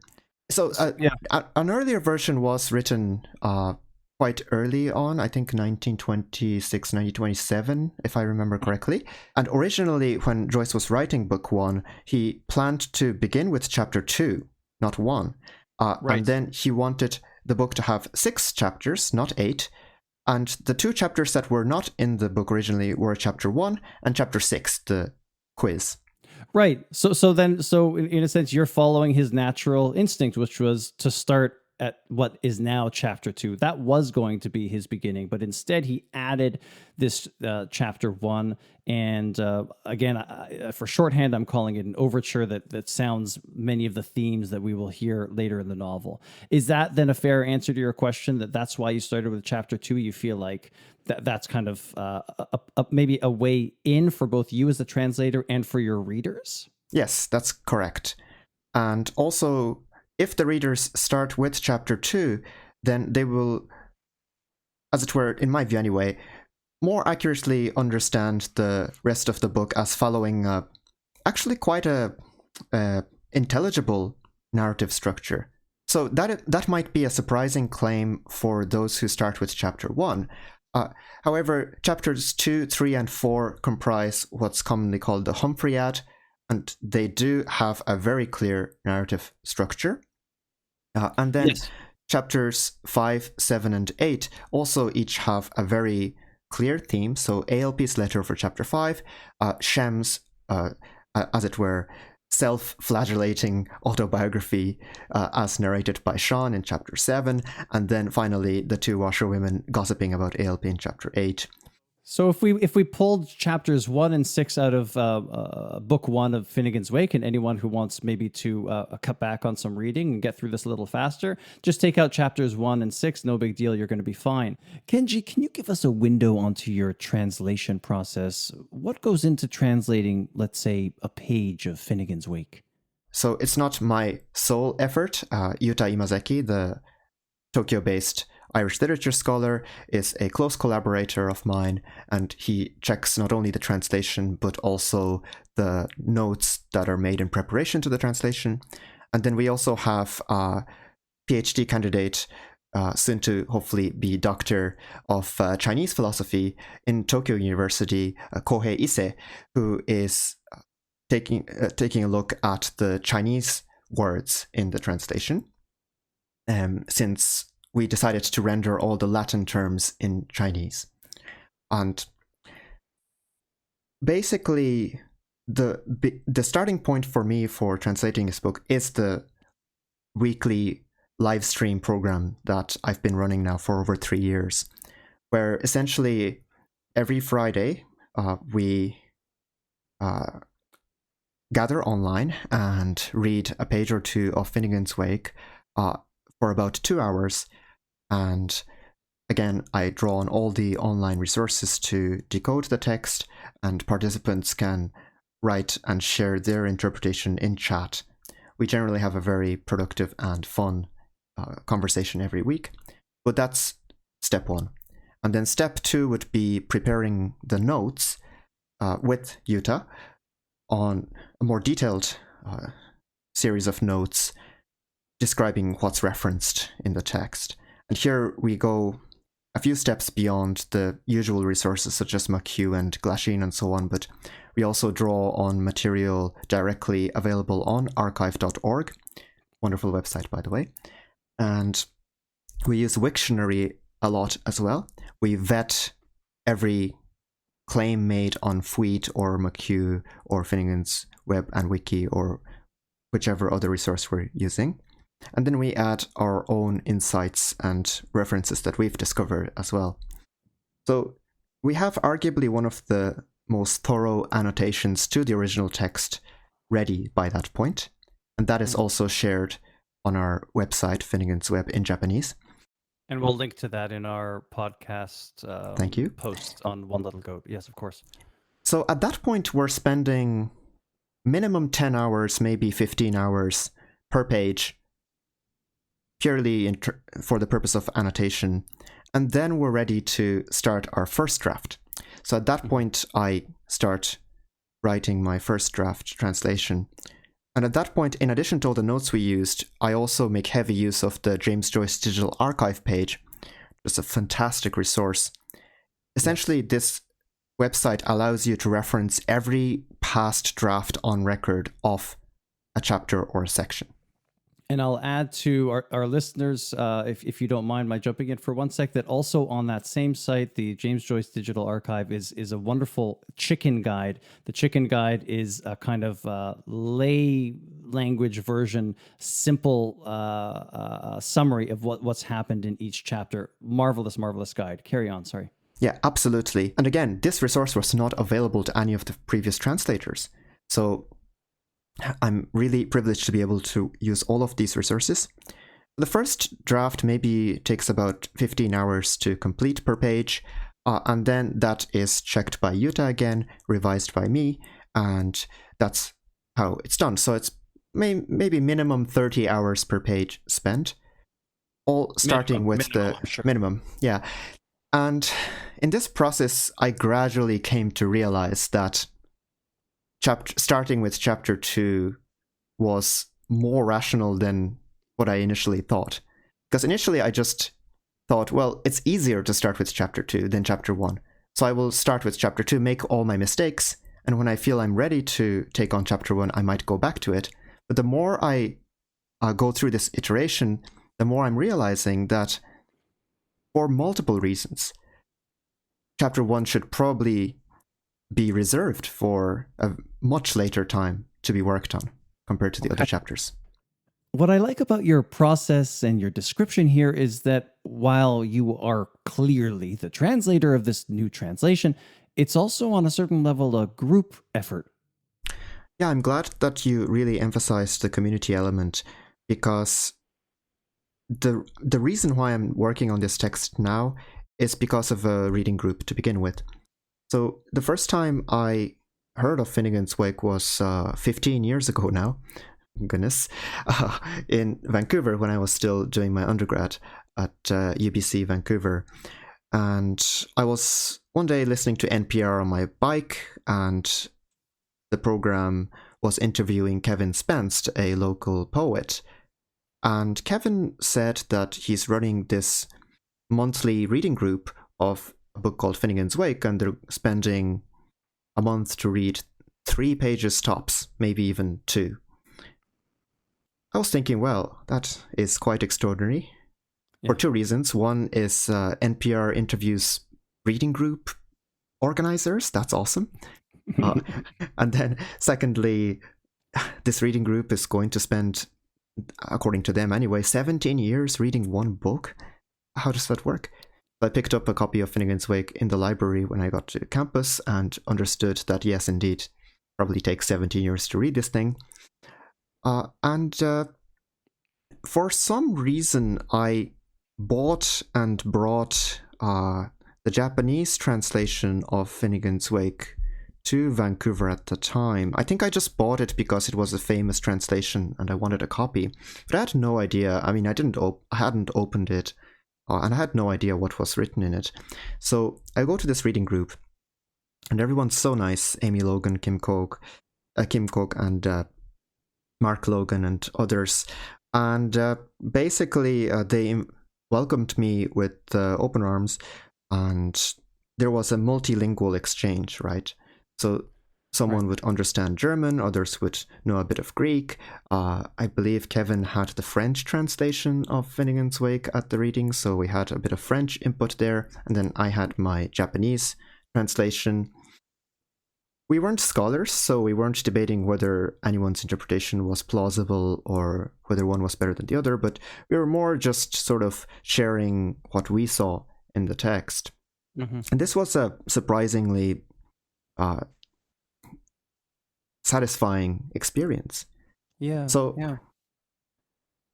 S2: So an earlier version was written quite early on, I think 1926, 1927, if I remember correctly. And originally, when Joyce was writing Book 1, he planned to begin with Chapter 2, not 1.
S1: Right.
S2: And then he wanted the book to have 6 chapters, not 8. And the 2 chapters that were not in the book originally were Chapter 1 and Chapter 6, the quiz.
S1: Right. So in a sense, you're following his natural instinct, which was to start at what is now Chapter 2. That was going to be his beginning, but instead he added this Chapter 1. And again, for shorthand, I'm calling it an overture that sounds many of the themes that we will hear later in the novel. Is that then a fair answer to your question, that's why you started with Chapter 2? You feel like that's kind of maybe a way in for both you as a translator and for your readers?
S2: Yes, that's correct. And also, if the readers start with chapter 2, then they will, as it were, in my view anyway, more accurately understand the rest of the book as following actually quite a intelligible narrative structure. So that might be a surprising claim for those who start with chapter 1. However, chapters 2, 3, and 4 comprise what's commonly called the Humphreyad, and they do have a very clear narrative structure. And then chapters 5, 7, and 8 also each have a very clear theme. So ALP's letter for chapter 5, Shem's, as it were, self-flagellating autobiography as narrated by Sean in chapter 7, and then finally the two washerwomen gossiping about ALP in chapter 8.
S1: So if we pulled chapters 1 and 6 out of book 1 of Finnegans Wake, and anyone who wants maybe to cut back on some reading and get through this a little faster, just take out chapters 1 and 6, no big deal, you're going to be fine. Kenji, can you give us a window onto your translation process? What goes into translating, let's say, a page of Finnegans Wake?
S2: So it's not my sole effort. Yuta Imazeki, the Tokyo-based Irish literature scholar, is a close collaborator of mine, and he checks not only the translation but also the notes that are made in preparation to the translation. And then we also have a PhD candidate, soon to hopefully be doctor of Chinese philosophy in Tokyo University, Kohei Ise, who is taking a look at the Chinese words in the translation, since we decided to render all the Latin terms in Chinese. And basically, the starting point for me for translating this book is the weekly live stream program that I've been running now for over 3 years, where essentially every Friday we gather online and read a page or two of Finnegans Wake for about 2 hours. And again, I draw on all the online resources to decode the text, and participants can write and share their interpretation in chat. We generally have a very productive and fun conversation every week. But that's step 1. And then step 2 would be preparing the notes with Yuta on a more detailed series of notes describing what's referenced in the text. And here we go a few steps beyond the usual resources such as McHugh and Glasheen and so on, but we also draw on material directly available on archive.org, wonderful website by the way. And we use Wiktionary a lot as well. We vet every claim made on Fweet or McHugh or Finnegans Web and Wiki or whichever other resource we're using. And then we add our own insights and references that we've discovered as well. So we have arguably one of the most thorough annotations to the original text ready by that point. And that is also shared on our website, Finnegans Web in Japanese.
S1: And we'll link to that in our podcast
S2: Thank you.
S1: Post on One Little Goat. Yes, of course.
S2: So at that point, we're spending minimum 10 hours, maybe 15 hours per page, purely for the purpose of annotation. And then we're ready to start our first draft. So at that point, I start writing my first draft translation. And at that point, in addition to all the notes we used, I also make heavy use of the James Joyce Digital Archive page. It's a fantastic resource. Essentially, this website allows you to reference every past draft on record of a chapter or a section.
S1: And I'll add to our listeners, if you don't mind my jumping in for one sec, that also on that same site, the James Joyce Digital Archive is a wonderful chicken guide. The chicken guide is a kind of lay language version, simple summary of what's happened in each chapter. Marvelous, marvelous guide. Carry on, sorry.
S2: Yeah, absolutely. And again, this resource was not available to any of the previous translators. So I'm really privileged to be able to use all of these resources. The first draft maybe takes about 15 hours to complete per page, and then that is checked by Yuta again, revised by me, and that's how it's done. So it's maybe minimum 30 hours per page spent, all starting with the minimum. Yeah. And in this process, I gradually came to realize that starting with chapter 2 was more rational than what I initially thought. Because initially I just thought, well, it's easier to start with chapter 2 than chapter 1. So I will start with chapter 2, make all my mistakes, and when I feel I'm ready to take on chapter 1, I might go back to it. But the more I go through this iteration, the more I'm realizing that for multiple reasons, chapter 1 should probably be reserved for a much later time to be worked on compared to the other chapters.
S1: What I like about your process and your description here is that while you are clearly the translator of this new translation, it's also on a certain level a group effort.
S2: Yeah, I'm glad that you really emphasized the community element, because the reason why I'm working on this text now is because of a reading group to begin with. So the first time I heard of Finnegans Wake was 15 years ago now. Goodness, in Vancouver when I was still doing my undergrad at UBC Vancouver. And I was one day listening to NPR on my bike, and the program was interviewing Kevin Spence, a local poet. And Kevin said that he's running this monthly reading group of a book called Finnegans Wake, and they're spending a month to read 3 pages tops, maybe even 2. I was thinking, well, that is quite extraordinary for 2 reasons. One is NPR interviews reading group organizers. That's awesome. And then secondly, this reading group is going to spend, according to them anyway, 17 years reading one book. How does that work? I picked up a copy of Finnegans Wake in the library when I got to campus and understood that, yes, indeed, probably takes 17 years to read this thing. And for some reason, I bought and brought the Japanese translation of Finnegans Wake to Vancouver at the time. I think I just bought it because it was a famous translation and I wanted a copy. But I had no idea. I mean, I hadn't opened it, and I had no idea what was written in it. So I go to this reading group, and everyone's so nice. Amy Logan, Kim Cook, and Mark Logan and others. And basically, they welcomed me with open arms, and there was a multilingual exchange, right? So someone would understand German, others would know a bit of Greek. I believe Kevin had the French translation of Finnegans Wake at the reading, so we had a bit of French input there, and then I had my Japanese translation. We weren't scholars, so we weren't debating whether anyone's interpretation was plausible or whether one was better than the other, but we were more just sort of sharing what we saw in the text. Mm-hmm. And this was a surprisingly satisfying experience.
S1: Yeah.
S2: So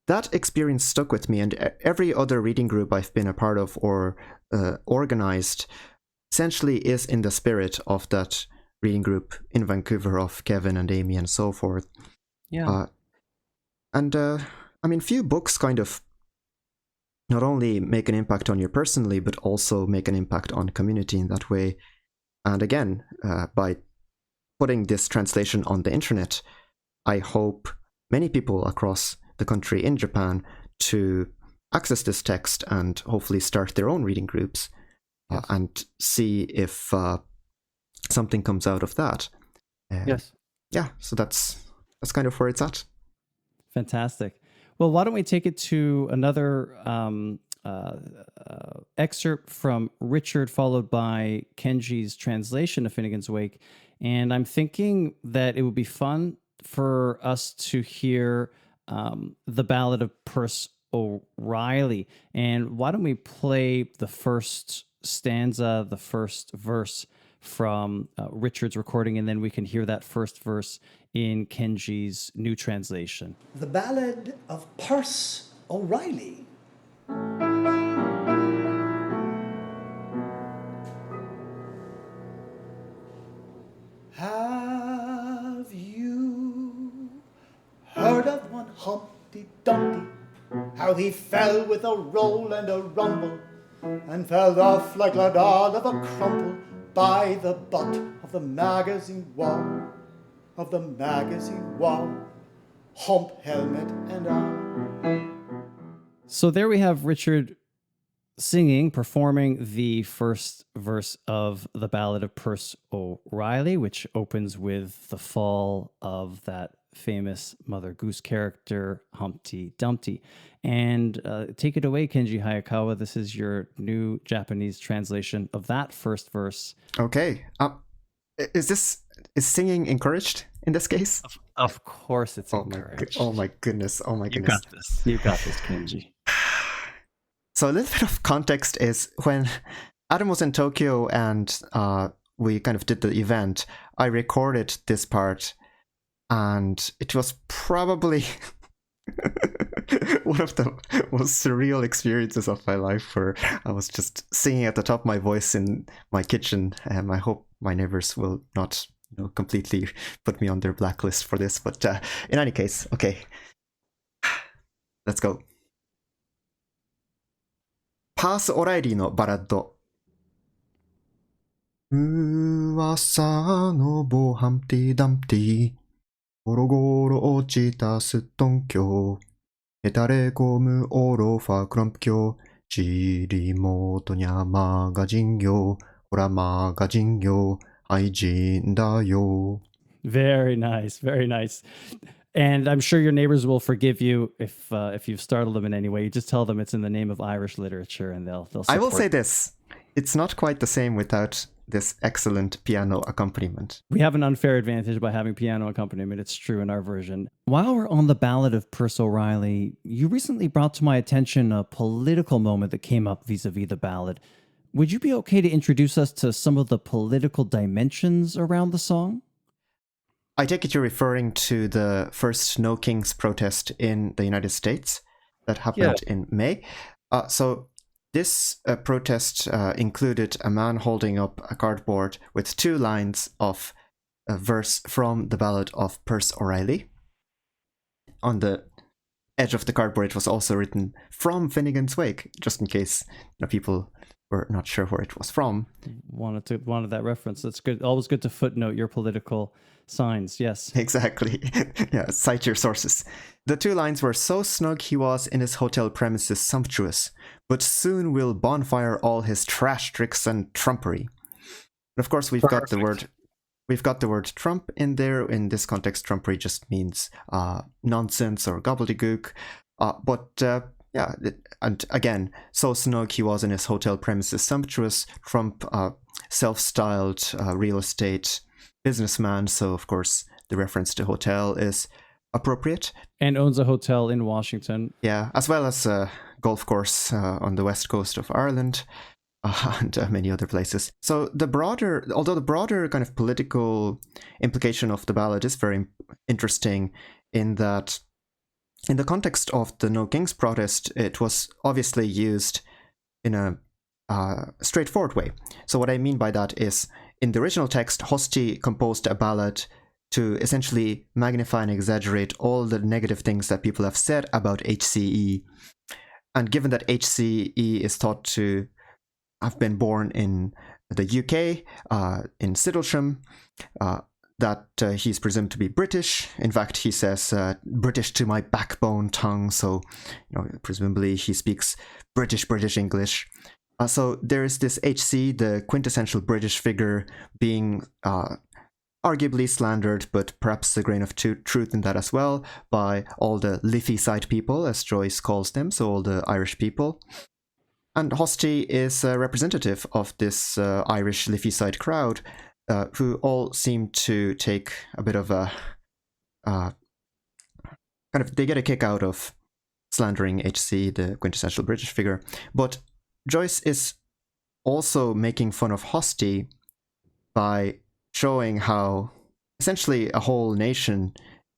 S2: that experience stuck with me, and every other reading group I've been a part of or organized essentially is in the spirit of that reading group in Vancouver of Kevin and Amy and so forth. Yeah. I mean, few books kind of not only make an impact on you personally, but also make an impact on community in that way. And again, by putting this translation on the internet, I hope many people across the country in Japan to access this text and hopefully start their own reading groups and see if something comes out of that.
S1: Yes.
S2: Yeah, so that's kind of where it's at.
S1: Fantastic. Well, why don't we take it to another excerpt from Richard, followed by Kenji's translation of Finnegans Wake. And I'm thinking that it would be fun for us to hear the Ballad of Percy O'Reilly. And why don't we play the first stanza, the first verse from Richard's recording, and then we can hear that first verse in Kenji's new translation.
S3: The Ballad of Percy O'Reilly. Have you Humpty Dumpty, how he fell with a roll and a rumble, and fell off like a doll of a crumple by the butt of the magazine wall, hump, helmet, and all.
S1: So there we have Richard performing the first verse of the Ballad of Percy O'Reilly, which opens with the fall of that famous Mother Goose character, Humpty Dumpty. And take it away, Kenji Hayakawa. This is your new Japanese translation of that first verse.
S2: Okay. Is singing encouraged in this case?
S1: Of course it's encouraged.
S2: Oh my goodness.
S1: You got this. You got this, Kenji.
S2: So a little bit of context is when Adam was in Tokyo and we kind of did the event, I recorded this part, and it was probably one of the most surreal experiences of my life, where I was just singing at the top of my voice in my kitchen, and I hope my neighbors will not completely put me on their blacklist for this, but in any case, okay, let's go. パース・オライリーのバラッド。噂の棒ハンプティ・ダンプティ。ゴロゴロ落ちたストン橋。へたれ込むオロファクランプ橋。チリモートにゃマガジン業。ほらマガジン業。愛人だよ。
S1: Very nice, very nice. And I'm sure your neighbors will forgive you if you've startled them in any way. You just tell them it's in the name of Irish literature, and they'll support.
S2: I will say this: it's not quite the same without this excellent piano accompaniment.
S1: We have an unfair advantage by having piano accompaniment. It's true in our version. While we're on the Ballad of Percy O'Reilly, you recently brought to my attention a political moment that came up vis-a-vis the ballad. Would you be okay to introduce us to some of the political dimensions around the song?
S2: I take it you're referring to the first No Kings protest in the United States that happened in May. So this protest included a man holding up a cardboard with 2 lines of a verse from the Ballad of Percy O'Reilly. On the edge of the cardboard, it was also written from Finnegans Wake, just in case people were not sure where it was from.
S1: Wanted that reference. That's good. Always good to footnote your political signs. Yes.
S2: Exactly. Yeah, cite your sources. The 2 lines were, so snug he was in his hotel premises sumptuous, but soon will bonfire all his trash tricks and trumpery. And of course, we've got the word Trump in there. In this context, trumpery just means nonsense or gobbledygook. Yeah, and again, so snug he was in his hotel premises sumptuous. Trump, self-styled real estate businessman, so of course the reference to hotel is appropriate.
S1: And owns a hotel in Washington.
S2: Yeah, as well as a golf course on the west coast of Ireland and many other places. So the broader kind of political implication of the ballad is very interesting in that in the context of the No Kings protest, it was obviously used in a straightforward way. So what I mean by that is, in the original text, Hosti composed a ballad to essentially magnify and exaggerate all the negative things that people have said about HCE. And given that HCE is thought to have been born in the UK, in Sidlesham, that he's presumed to be British. In fact, he says, British to my backbone tongue. So, presumably he speaks British English. So there is this HC, the quintessential British figure, being arguably slandered, but perhaps a grain of truth in that as well, by all the Liffey side people, as Joyce calls them, so all the Irish people. And Hosti is a representative of this Irish Liffey side crowd, who all seem to take a bit of a they get a kick out of slandering HC, the quintessential British figure. But Joyce is also making fun of Hosti by showing how essentially a whole nation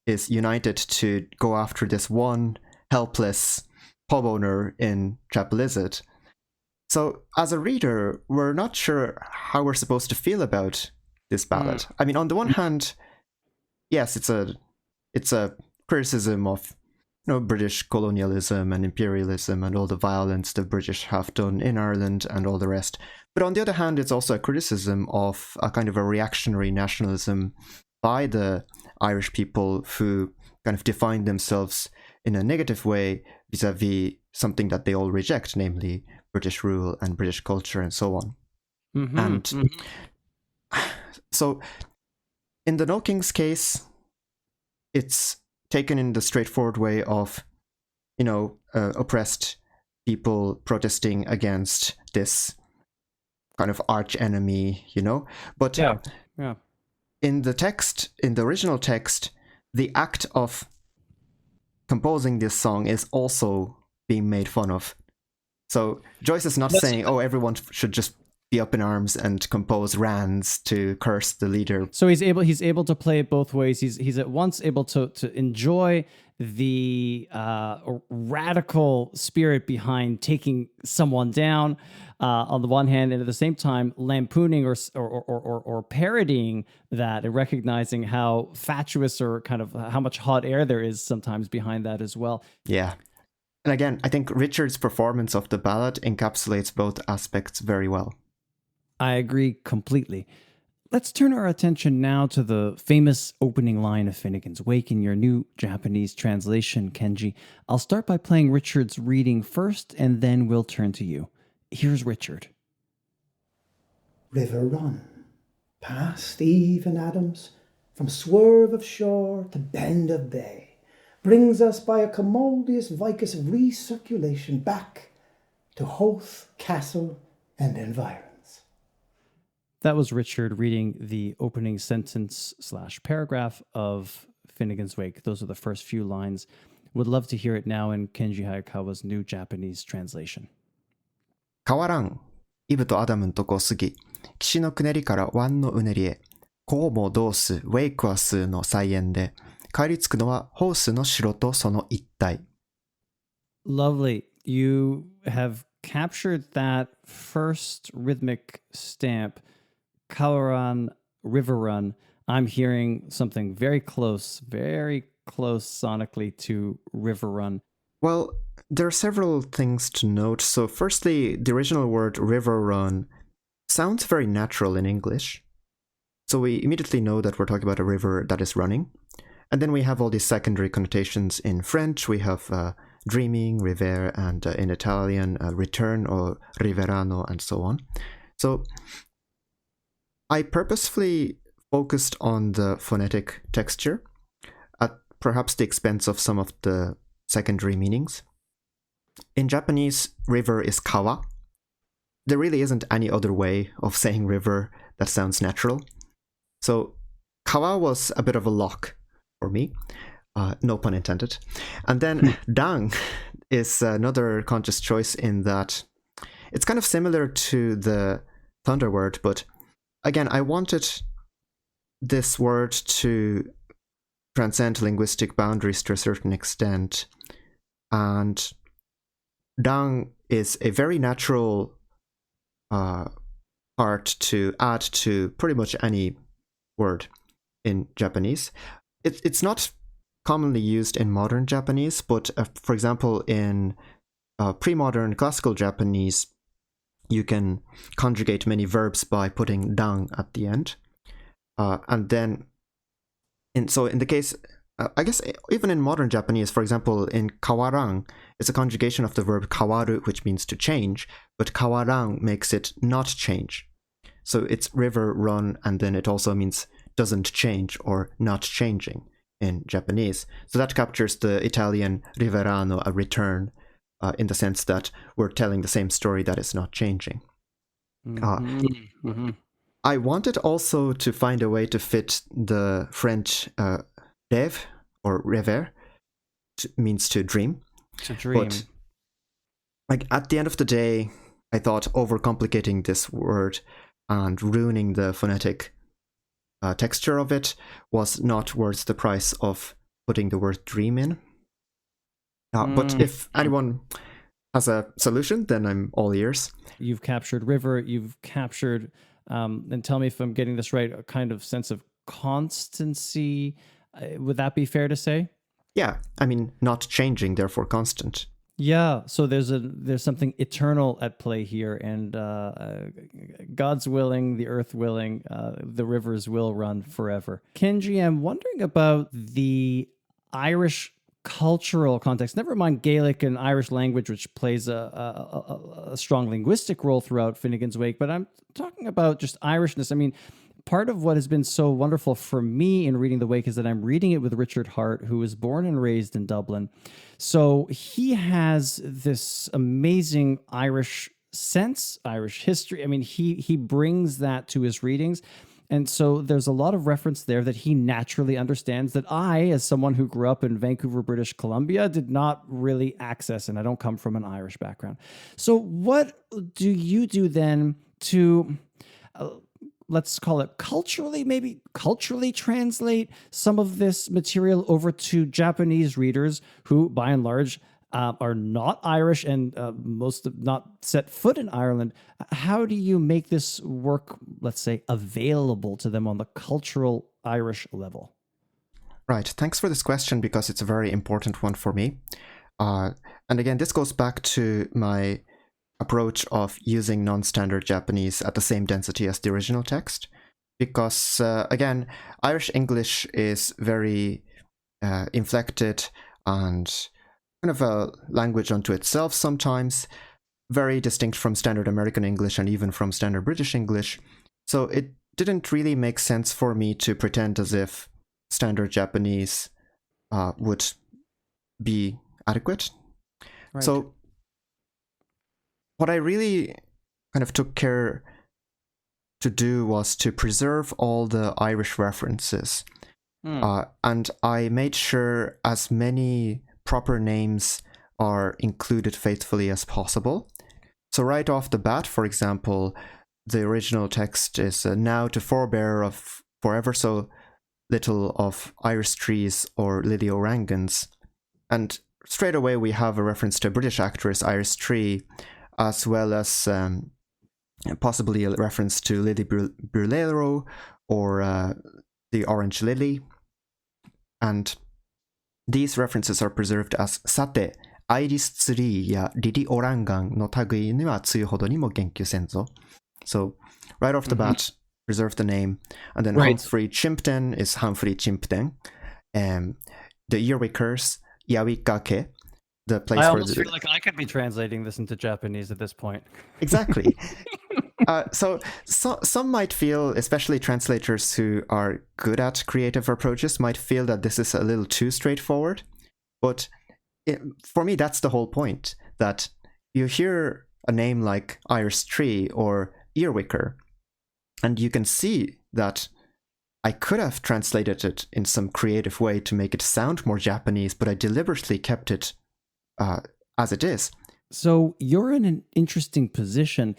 S2: is united to go after this one helpless pub owner in Chapelizod. So as a reader, we're not sure how we're supposed to feel about this ballad. I mean, on the one hand, yes, it's a criticism of British colonialism and imperialism and all the violence the British have done in Ireland and all the rest. But on the other hand, it's also a criticism of a kind of a reactionary nationalism by the Irish people who kind of define themselves in a negative way vis-a-vis something that they all reject, namely British rule and British culture and so on. So in the No King's case, it's taken in the straightforward way of, oppressed people protesting against this kind of arch enemy, But in the original text, the act of composing this song is also being made fun of. So Joyce is not saying, everyone should just be up in arms and compose rands to curse the leader.
S1: So he's able to play it both ways. He's at once able to enjoy the radical spirit behind taking someone down on the one hand, and at the same time lampooning or parodying that and recognizing how fatuous or kind of how much hot air there is sometimes behind that as well.
S2: Yeah. And again, I think Richard's performance of the ballad encapsulates both aspects very well.
S1: I agree completely. Let's turn our attention now to the famous opening line of Finnegans Wake in your new Japanese translation, Kenji. I'll start by playing Richard's reading first, and then we'll turn to you. Here's Richard.
S3: River run, past Eve and Adams, from swerve of shore to bend of bay, brings us by a commodious vicus of recirculation back to Hoath, Castle, and environs.
S1: That was Richard reading the opening sentence / paragraph of Finnegans Wake. Those are the first few lines. Would love to hear it now in Kenji Hayakawa's new Japanese translation.
S2: 変わらん、イブとアダムんとこ過ぎ、岸のくねりから湾のうねりへ、こうもどうす、ウェイクアスの菜園で、帰り着くのはホースの城とその一帯。
S1: Lovely. You have captured that first rhythmic stamp, Kawaran, River Run. I'm hearing something very close sonically to River Run.
S2: Well, there are several things to note. So firstly, the original word river run sounds very natural in English. So we immediately know that we're talking about a river that is running. And then we have all these secondary connotations in French. We have dreaming, river, and in Italian, return or riverano, and so on. So I purposefully focused on the phonetic texture at perhaps the expense of some of the secondary meanings. In Japanese, river is kawa. There really isn't any other way of saying river that sounds natural. So kawa was a bit of a lock for me, no pun intended. And then dang is another conscious choice in that it's kind of similar to the thunder word, but again, I wanted this word to transcend linguistic boundaries to a certain extent. And dang is a very natural part to add to pretty much any word in Japanese. It's not commonly used in modern Japanese, but for example, in pre-modern classical Japanese, you can conjugate many verbs by putting dang at the end. And then, in the case, I guess even in modern Japanese, for example, in kawarang, it's a conjugation of the verb kawaru, which means to change, but kawarang makes it not change. So it's river, run, and then it also means doesn't change or not changing in Japanese. So that captures the Italian riverano, a return, in the sense that we're telling the same story that is not changing. I wanted also to find a way to fit the French rêve or rêver, means to dream.
S1: To dream.
S2: But like at the end of the day, I thought overcomplicating this word and ruining the phonetic texture of it was not worth the price of putting the word dream in. But if anyone has a solution, then I'm all ears.
S1: You've captured river, you've captured, and tell me if I'm getting this right, a kind of sense of constancy. Would that be fair to say?
S2: Yeah, I mean, not changing, therefore constant.
S1: Yeah, so there's something eternal at play here, and God's willing, the earth willing, the rivers will run forever. Kenji, I'm wondering about the Irish cultural context. Never mind Gaelic and Irish language, which plays a strong linguistic role throughout Finnegans Wake, but I'm talking about just Irishness. I mean, part of what has been so wonderful for me in reading The Wake is that I'm reading it with Richard Harte, who was born and raised in Dublin. So he has this amazing Irish sense, Irish history. I mean, he brings that to his readings. And so there's a lot of reference there that he naturally understands that I, as someone who grew up in Vancouver, British Columbia, did not really access, and I don't come from an Irish background. So what do you do then to... let's call it culturally translate some of this material over to Japanese readers who, by and large, are not Irish and most of not set foot in Ireland. How do you make this work, let's say, available to them on the cultural Irish level?
S2: Right. Thanks for this question, because it's a very important one for me. And again, this goes back to my approach of using non-standard Japanese at the same density as the original text, because again, Irish English is very inflected and kind of a language unto itself sometimes, very distinct from standard American English and even from standard British English. So it didn't really make sense for me to pretend as if standard Japanese would be adequate.
S1: Right.
S2: So what I really kind of took care to do was to preserve all the Irish references. And I made sure as many proper names are included faithfully as possible. So right off the bat, for example, the original text is now to forbear of forever so little of Irish trees or lily orangans. And straight away we have a reference to a British actress, Iris Tree, as well as possibly a reference to Lily Brulero or the Orange Lily. And these references are preserved as sate, Iris Tree やリリオランガンの類には強いほどにも言及せんぞ. So right off the bat, preserve the name. And then Humphrey Chimpden is Humphrey Chimpden. The earwickers, Yawikake. The place
S1: I
S2: where
S1: almost feel like I could be translating this into Japanese at this point.
S2: Exactly. So some might feel, especially translators who are good at creative approaches, might feel that this is a little too straightforward. But for me, that's the whole point, that you hear a name like Iris Tree or Earwicker, and you can see that I could have translated it in some creative way to make it sound more Japanese, but I deliberately kept it as it is.
S1: So you're in an interesting position.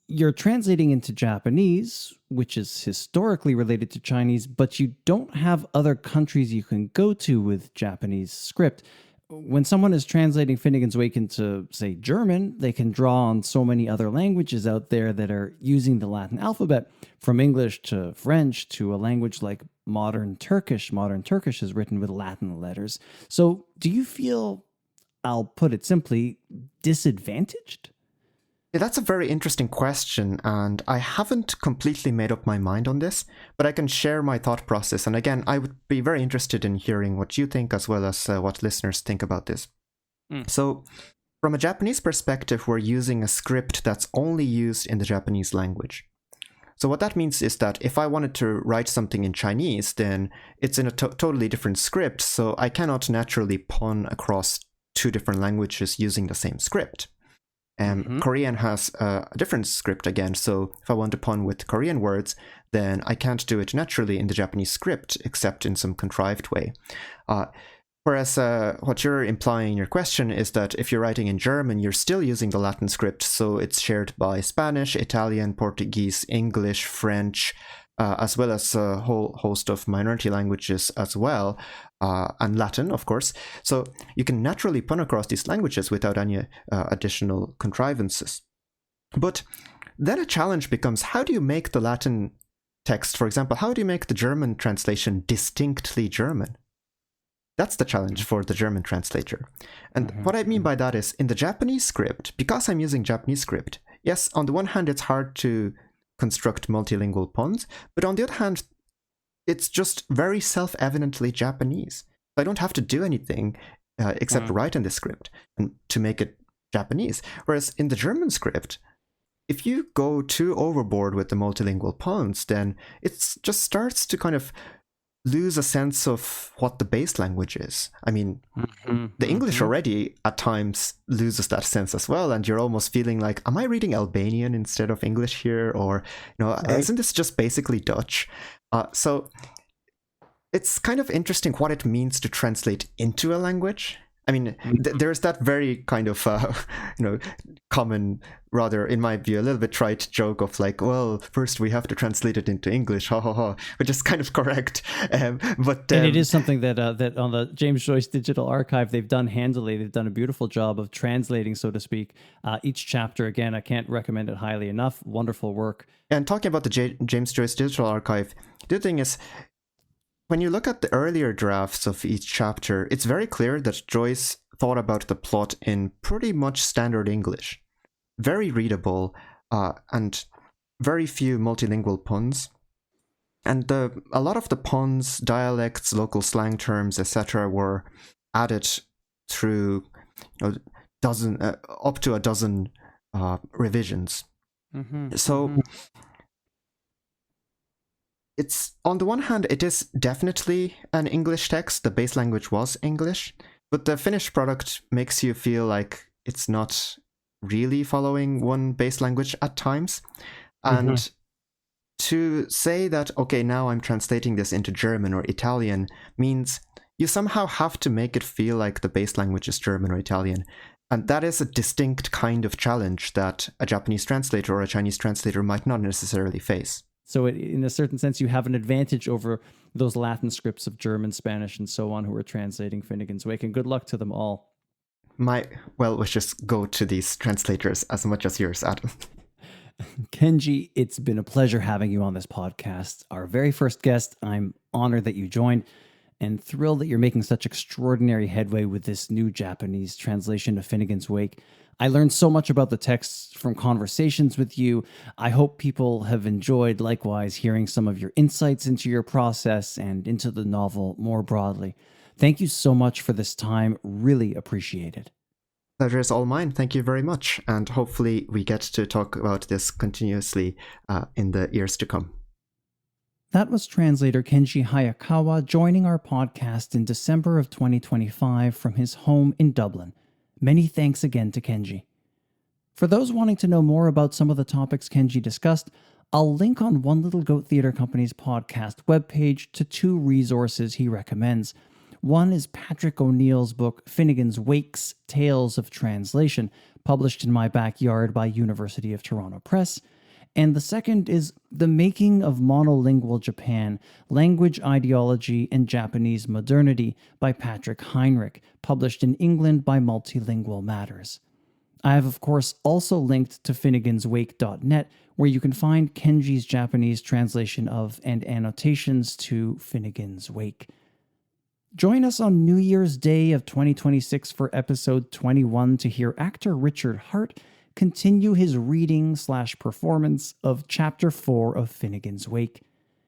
S1: You're translating into Japanese, which is historically related to Chinese, but you don't have other countries you can go to with Japanese script. When someone is translating Finnegans Wake into, say, German, they can draw on so many other languages out there that are using the Latin alphabet, from English to French to a language like modern Turkish. Modern Turkish is written with Latin letters. So do you feel, I'll put it simply, disadvantaged?
S2: Yeah, that's a very interesting question, and I haven't completely made up my mind on this, but I can share my thought process. And again, I would be very interested in hearing what you think as well as what listeners think about this. So, from a Japanese perspective, we're using a script that's only used in the Japanese language. So what that means is that if I wanted to write something in Chinese, then it's in a totally different script, so I cannot naturally pawn across two different languages using the same script. Korean has a different script again, so if I want to pawn with Korean words, then I can't do it naturally in the Japanese script, except in some contrived way. Whereas what you're implying in your question is that if you're writing in German, you're still using the Latin script, so it's shared by Spanish, Italian, Portuguese, English, French, as well as a whole host of minority languages as well, and Latin, of course. So you can naturally pawn across these languages without any additional contrivances. But then a challenge becomes, how do you make the Latin text, for example, how do you make the German translation distinctly German? that's the challenge for the German translator. And what I mean by that is, in the Japanese script, because I'm using Japanese script, yes, on the one hand, it's hard to construct multilingual puns, but on the other hand, it's just very self-evidently Japanese. I don't have to do anything except write in the script and to make it Japanese. Whereas in the German script, if you go too overboard with the multilingual puns, then it just starts to kind of lose a sense of what the base language is. I mean, the English already at times loses that sense as well, and you're almost feeling like, am I reading Albanian instead of English here? Or, isn't this just basically Dutch? So it's kind of interesting what it means to translate into a language. I mean, there's that very kind of, common, rather, in my view, a little bit trite joke of like, well, first we have to translate it into English, ha ha ha, which is kind of correct. And
S1: it is something that that on the James Joyce Digital Archive they've done handily. They've done a beautiful job of translating, so to speak, each chapter. Again, I can't recommend it highly enough. Wonderful work.
S2: And talking about the James Joyce Digital Archive, the other thing is, when you look at the earlier drafts of each chapter, it's very clear that Joyce thought about the plot in pretty much standard English. Very readable, and very few multilingual puns. And a lot of the puns, dialects, local slang terms, etc. were added through up to a dozen revisions. So it's, on the one hand, it is definitely an English text. The base language was English, but the finished product makes you feel like it's not really following one base language at times. And to say that, okay, now I'm translating this into German or Italian means you somehow have to make it feel like the base language is German or Italian. And that is a distinct kind of challenge that a Japanese translator or a Chinese translator might not necessarily face.
S1: So in a certain sense, you have an advantage over those Latin scripts of German, Spanish, and so on who are translating Finnegans Wake, and good luck to them all.
S2: My well wishes go to these translators as much as yours, Adam.
S1: Kenji, it's been a pleasure having you on this podcast. Our very first guest. I'm honored that you joined and thrilled that you're making such extraordinary headway with this new Japanese translation of Finnegans Wake. I learned so much about the texts from conversations with you. I hope people have enjoyed, likewise, hearing some of your insights into your process and into the novel more broadly. Thank you so much for this time. Really appreciate it.
S2: Pleasure is all mine. Thank you very much. And hopefully we get to talk about this continuously in the years to come.
S1: That was translator Kenji Hayakawa joining our podcast in December of 2025 from his home in Dublin. Many thanks again to Kenji. For those wanting to know more about some of the topics Kenji discussed, I'll link on One Little Goat Theatre Company's podcast webpage to two resources he recommends. One is Patrick O'Neill's book, Finnegans Wake's Tales of Translation, published in my backyard by University of Toronto Press. And the second is The Making of Monolingual Japan, Language, Ideology, and Japanese Modernity by Patrick Heinrich, published in England by Multilingual Matters. I have, of course, also linked to finneganswake.net, where you can find Kenji's Japanese translation of and annotations to Finnegans Wake. Join us on New Year's Day of 2026 for episode 21 to hear actor Richard Harte continue his reading/performance of Chapter 4 of Finnegans Wake.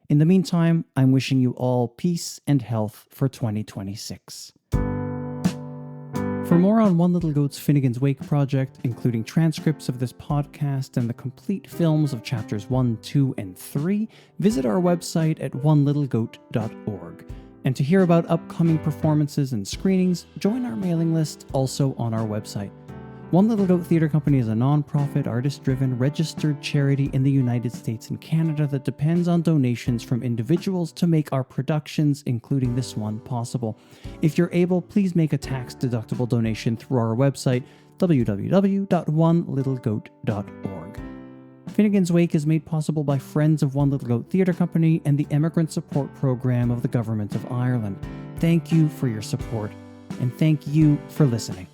S1: In the meantime, I'm wishing you all peace and health for 2026. For more on One Little Goat's Finnegans Wake project, including transcripts of this podcast and the complete films of chapters 1, 2, and 3, visit our website at onelittlegoat.org. And to hear about upcoming performances and screenings, join our mailing list, also on our website. One Little Goat Theatre Company is a non-profit, artist-driven, registered charity in the United States and Canada that depends on donations from individuals to make our productions, including this one, possible. If you're able, please make a tax-deductible donation through our website, www.onelittlegoat.org. Finnegans Wake is made possible by friends of One Little Goat Theatre Company and the Immigrant Support Programme of the Government of Ireland. Thank you for your support, and thank you for listening.